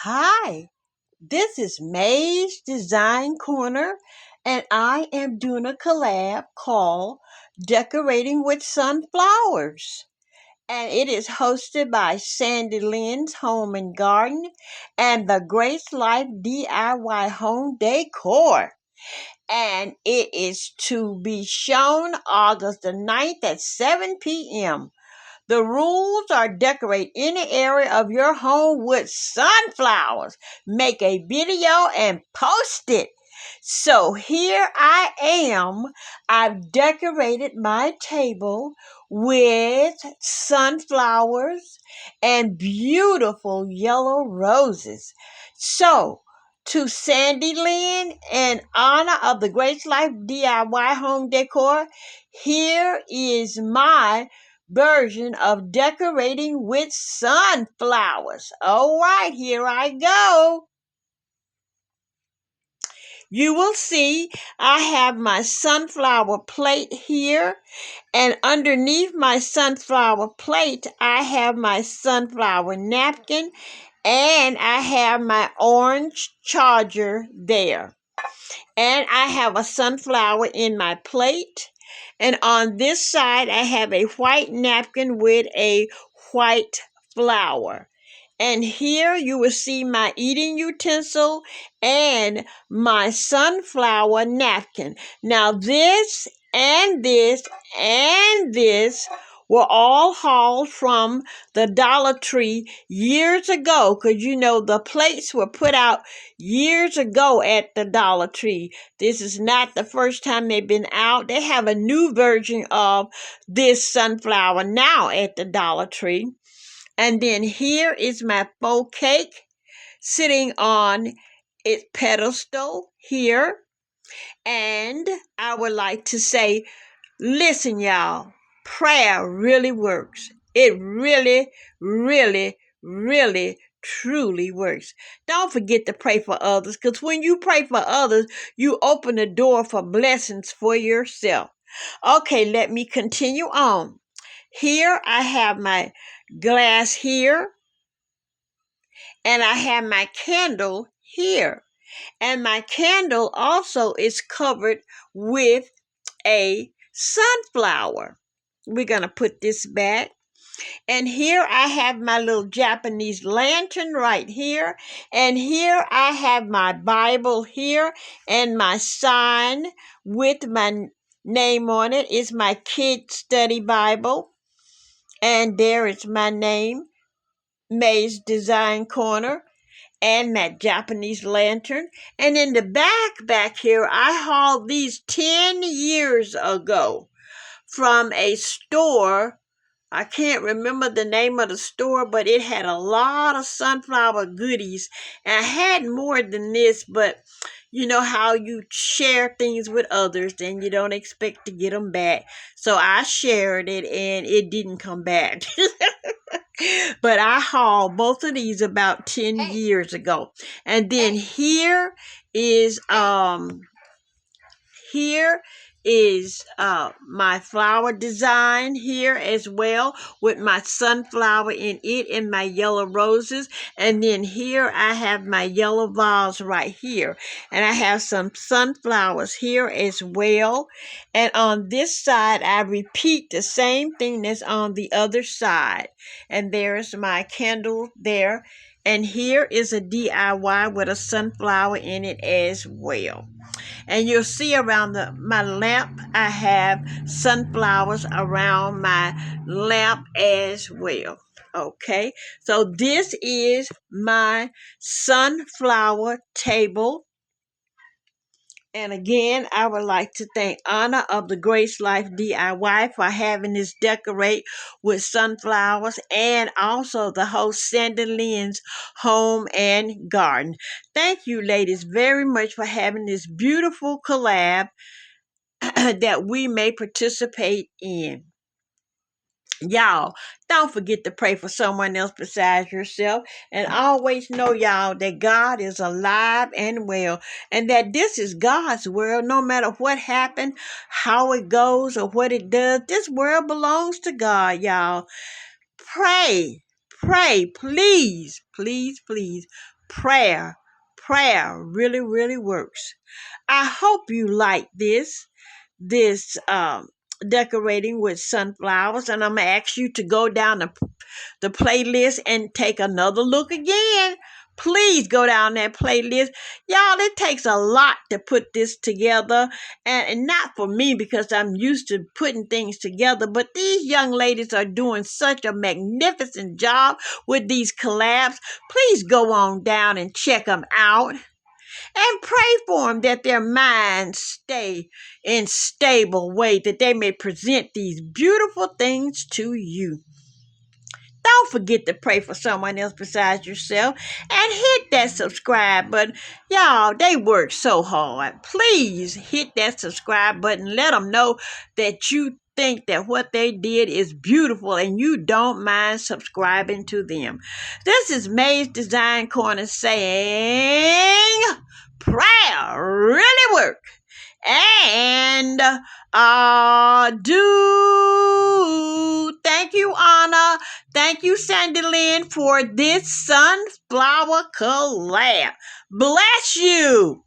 Hi, this is May's Design Corner, and I am doing a collab called Decorating with Sunflowers. And it is hosted by Sandy Lynn's Home and Garden and the Grace Life DIY Home Decor. And it is to be shown August the 9th at 7 p.m. The rules are decorate any area of your home with sunflowers. Make a video and post it. So here I am. I've decorated my table with sunflowers and beautiful yellow roses. So, to Sandy Lynn, in honor of the Grace Life DIY Home Decor, here is my version of decorating with sunflowers. All right, here I go. You will see I have my sunflower plate here, and underneath my sunflower plate, I have my sunflower napkin, and I have my orange charger there. And I have a sunflower in my plate. And on this side, I have a white napkin with a white flower. And here you will see my eating utensil and my sunflower napkin. Now this were all hauled from the Dollar Tree years ago, because the plates were put out years ago at the Dollar Tree. This is not the first time they've been out. They have a new version of this sunflower now at the Dollar Tree. And then here is my faux cake sitting on its pedestal here. And I would like to say, listen, y'all, prayer really works. It really, really, really, truly works. Don't forget to pray for others, because when you pray for others, you open the door for blessings for yourself. Okay, let me continue on. Here I have my glass here, and I have my candle here. And my candle also is covered with a sunflower. We're going to put this back. And here I have my little Japanese lantern right here. And here I have my Bible here, and my sign with my name on it is my Kid Study Bible. And there is my name, May's Design Corner, and that Japanese lantern. And in the back here, I hauled these 10 years ago from a store. I can't remember the name of the store, but it had a lot of sunflower goodies. And I had more than this, but you know how you share things with others and you don't expect to get them back. So I shared it and it didn't come back. But I hauled both of these about 10 years ago. And then here is my flower design here as well, with my sunflower in it and my yellow roses. And then here I have my yellow vase right here, and I have some sunflowers here as well. And on this side I repeat the same thing that's on the other side. And there's my candle there, and here is a DIY with a sunflower in it as well. And you'll see around my lamp, I have sunflowers around my lamp as well. Okay, so this is my sunflower table. And again, I would like to thank Honor of the Grace Life DIY for having this decorate with sunflowers, and also the host Sandy Lynn's Home and Garden. Thank you, ladies, very much for having this beautiful collab that we may participate in. Y'all, don't forget to pray for someone else besides yourself. And always know, y'all, that God is alive and well. And that this is God's world. No matter what happened, how it goes, or what it does, this world belongs to God, y'all. Pray, please, please, please. prayer. Prayer really, really works. I hope you like this decorating with sunflowers, and I'm gonna ask you to go down the playlist and take another look again. Please go down that playlist. Y'all, it takes a lot to put this together. And not for me because I'm used to putting things together, but these young ladies are doing such a magnificent job with these collabs. Please go on down and check them out. And pray for them that their minds stay in stable way, that they may present these beautiful things to you. Don't forget to pray for someone else besides yourself and hit that subscribe button. Y'all, they work so hard. Please hit that subscribe button. Let them know that you think that what they did is beautiful and you don't mind subscribing to them. This is May's Design Corner saying prayer really works. And do thank you, Anna. Thank you, Sandy Lynn, for this sunflower collab. Bless you.